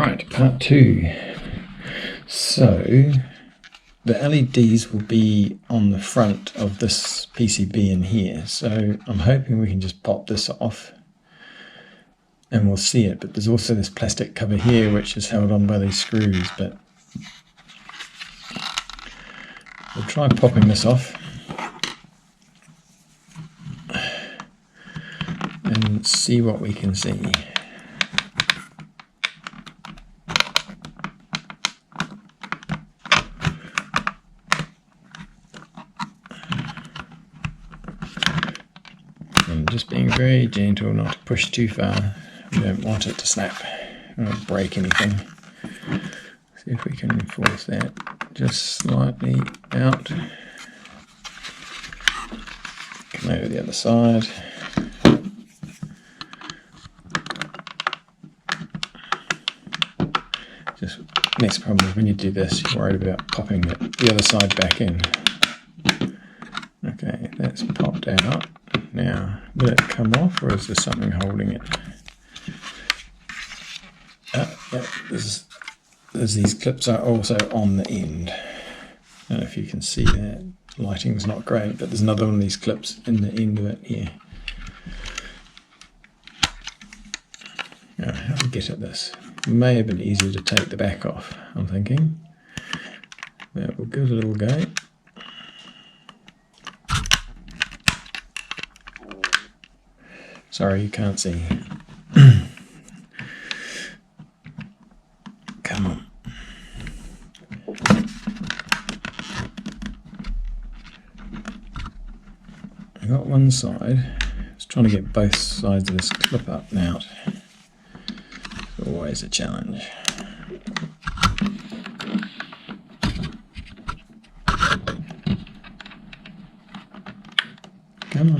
Right, part 2. So the LEDs will be on the front of this PCB in here, so I'm hoping we can just pop this off and we'll see it. But there's also this plastic cover here which is held on by these screws, but we'll try popping this off and see what we can see. And just being very gentle, not to push too far. We don't want it to snap or break anything. See if we can force that just slightly out. Come over the other side. Just next problem is when you do this, you're worried about popping the other side back in. Okay, that's popped out. Now, will it come off, or is there something holding it? Yeah, there's these clips are also on the end. I don't know if you can see that. Lighting's not great, but there's another one of these clips in the end of it here. Now, how do we get at this? It may have been easier to take the back off, I'm thinking. But we'll give it a little go. Sorry, you can't see. Come on. I got one side. I was trying to get both sides of this clip up and out. It's always a challenge. Come on.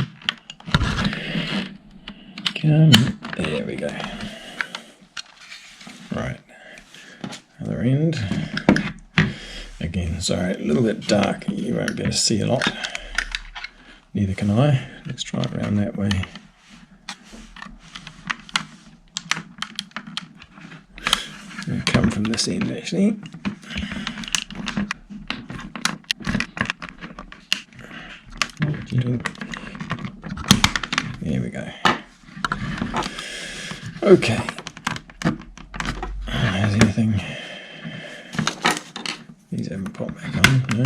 There we go. Right, other end. Again, sorry, a little bit dark. You won't be able to see a lot. Neither can I. Let's try it around that way. It'll come from this end actually. There we go. Okay. Has anything? These haven't popped back on, no.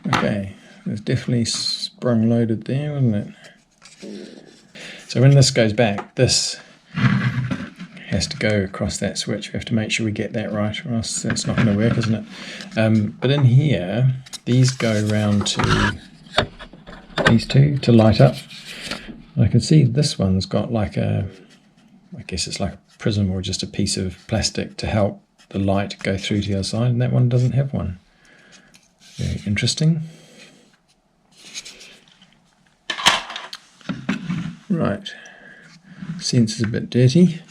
Okay, it was definitely sprung loaded there, wasn't it? So when this goes back, this has to go across that switch. We have to make sure we get that right, or else that's not going to work, isn't it? But in here, these go around to these two to light up. I can see this one's got like a, I guess it's like a prism or just a piece of plastic to help the light go through to the other side, and that one doesn't have one. Very interesting. Right, sensor's a bit dirty.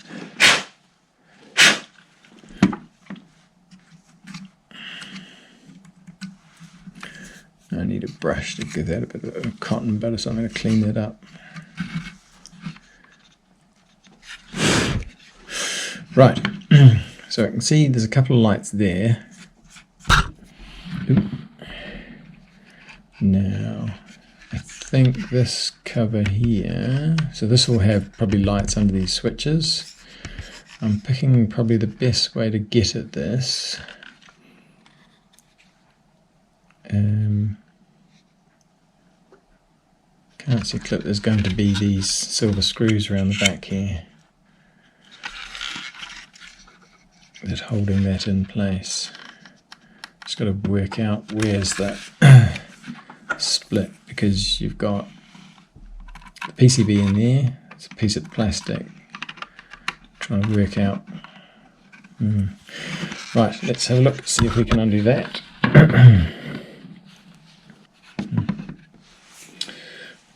I need a brush to give that a bit of cotton butter, so I'm going to clean that up. Right, so I can see there's a couple of lights there. Oop. Now, I think this cover here, so this will have probably lights under these switches. I'm picking probably the best way to get at this. Can't see a clip. There's going to be these silver screws around the back here that's holding that in place. Just got to work out where's that split, because you've got the PCB in there. It's a piece of plastic. Trying to work out. Right, let's have a look, see if we can undo that.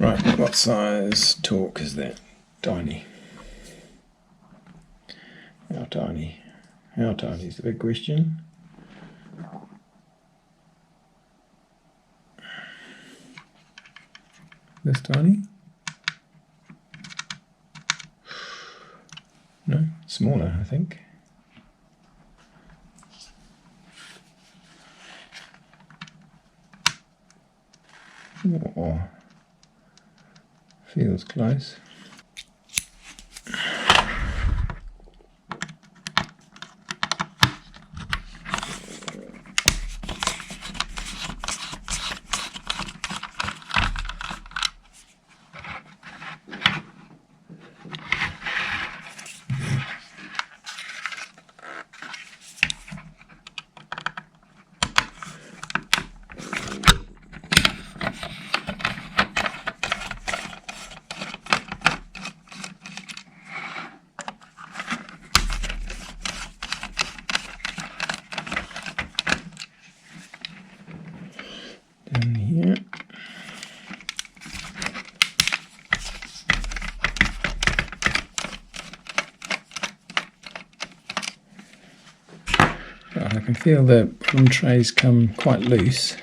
Right, what size torque is that? Tiny. How tiny? How tiny is the big question. This tiny? No, smaller, I think. Oh, feels close. Down here. Right, I can feel the bottom trays come quite loose.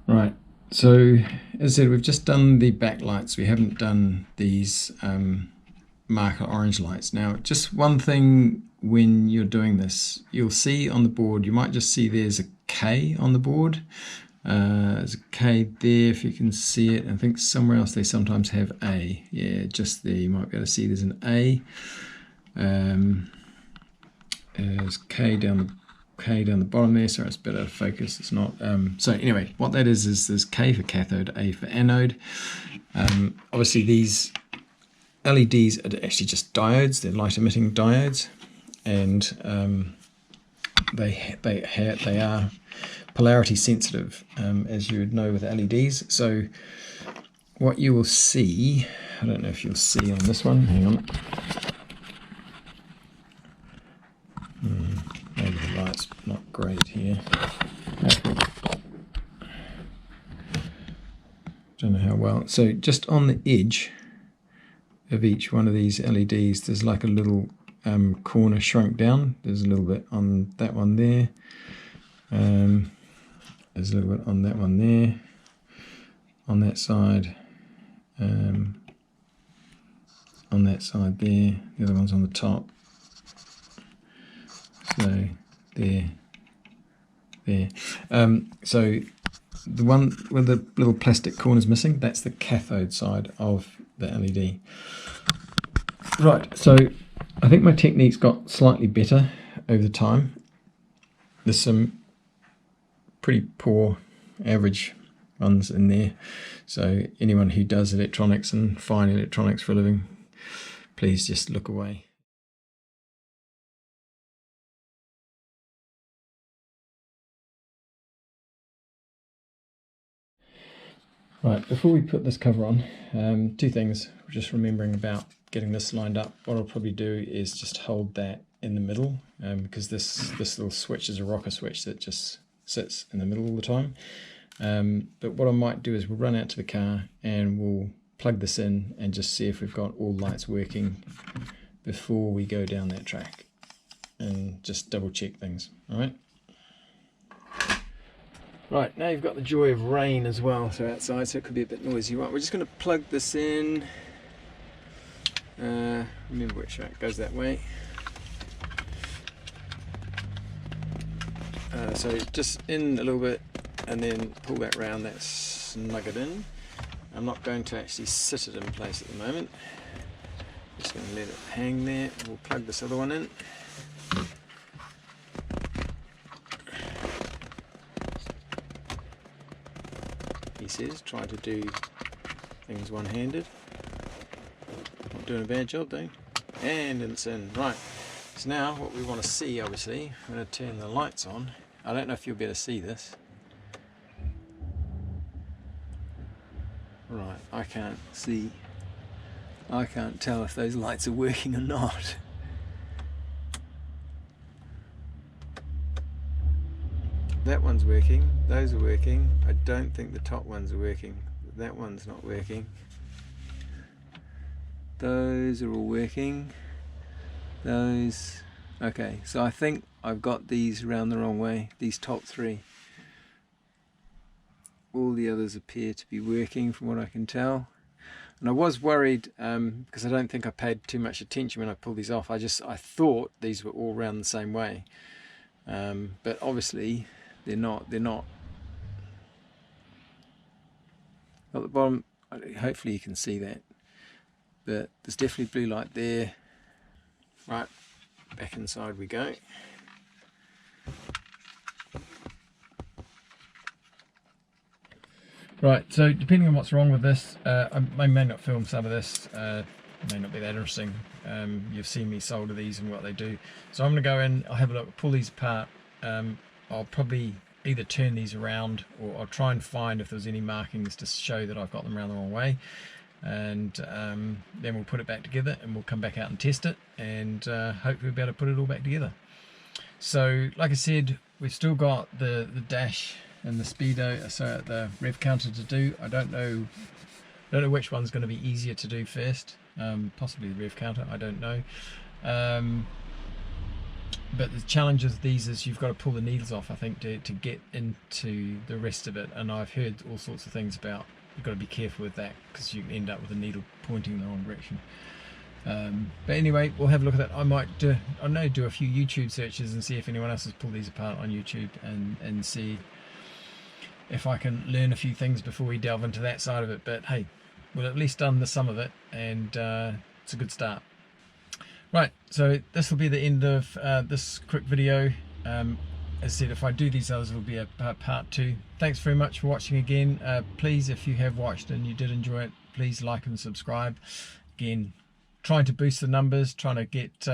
Right, so as I said, we've just done the backlights. We haven't done these marker orange lights. Now, just one thing when you're doing this, you'll see on the board, you might just see there's a K on the board. There's a K there if you can see it. I think somewhere else they sometimes have A. Yeah, just there you might be able to see there's an A. There's K down the bottom there, so it's better to focus. It's not. So anyway, what that is there's K for cathode, A for anode. Obviously these LEDs are actually just diodes. They're light emitting diodes, and they are polarity sensitive, as you would know with LEDs. So what you will see, I don't know if you'll see on this one. Hang on. Maybe the light's not great here. Don't know how well. So just on the edge of each one of these LEDs, there's like a little corner shrunk down. There's a little bit on that one there. There's a little bit on that one there. On that side. on that side there, the other one's on the top. So there. So the one where the little plastic corner's missing, that's the cathode side of the LED. Right, so I think my technique's got slightly better over the time. There's some pretty poor average ones in there, so anyone who does electronics and fine electronics for a living, please just look away. Right, before we put this cover on, two things. Just remembering about getting this lined up. What I'll probably do is just hold that in the middle, because this little switch is a rocker switch that just sits in the middle all the time. But what I might do is we'll run out to the car and we'll plug this in and just see if we've got all lights working before we go down that track, and just double check things. All right. Right, now you've got the joy of rain as well, so outside, so it could be a bit noisy. Right, we're just going to plug this in. Remember which track goes that way. So just in a little bit and then pull that round, that's snug it in. I'm not going to actually sit it in place at the moment. Just going to let it hang there. We'll plug this other one in. He says, try to do things one-handed. Not doing a bad job though. And it's in. Right, so now what we want to see, obviously, I'm going to turn the lights on. I don't know if you'll be able to see this. Right, I can't see. I can't tell if those lights are working or not. That one's working, those are working. I don't think the top ones are working. That one's not working. Those are all working. Those, okay, so I think I've got these around the wrong way, these top three. All the others appear to be working from what I can tell. And I was worried because I don't think I paid too much attention when I pulled these off. I thought these were all round the same way. But obviously they're not. At the bottom, hopefully you can see that. But there's definitely blue light there. Right, back inside we go. Right, so depending on what's wrong with this, I may not film some of this, may not be that interesting. You've seen me solder these and what they do. So I'm going to go in, I'll have a look, pull these apart. I'll probably either turn these around or I'll try and find if there's any markings to show that I've got them around the wrong way. And then we'll put it back together and we'll come back out and test it, and hopefully we'll be able to put it all back together. So like I said, we've still got the dash and the speedo, so the rev counter to do. I don't know which one's going to be easier to do first. Possibly the rev counter, I don't know. But the challenge of these is you've got to pull the needles off, I think, to get into the rest of it. And I've heard all sorts of things about you've got to be careful with that because you can end up with the needle pointing in the wrong direction. But anyway, we'll have a look at that. I might do a few YouTube searches and see if anyone else has pulled these apart on YouTube, and see if I can learn a few things before we delve into that side of it. But hey, we've at least done the sum of it, and it's a good start. Right, so this will be the end of this quick video. As I said, if I do these others, it'll be a part 2. Thanks very much for watching again. Please, if you have watched and you did enjoy it, please like and subscribe. Again, trying to boost the numbers, trying to get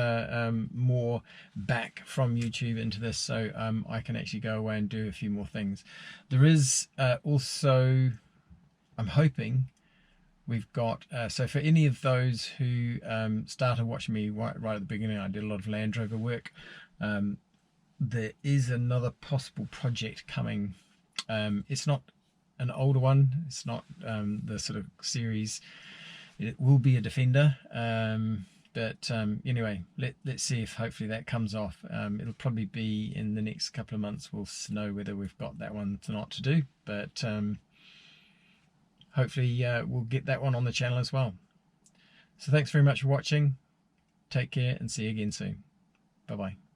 more back from YouTube into this, so I can actually go away and do a few more things. There is also, I'm hoping, we've got, so for any of those who started watching me right at the beginning, I did a lot of Land Rover work. There is another possible project coming. It's not an older one, it's not the sort of series. It will be a Defender, but anyway, let's see if hopefully that comes off. It'll probably be in the next couple of months. We'll know whether we've got that one or not to do, but hopefully we'll get that one on the channel as well. So thanks very much for watching. Take care and see you again soon. Bye bye.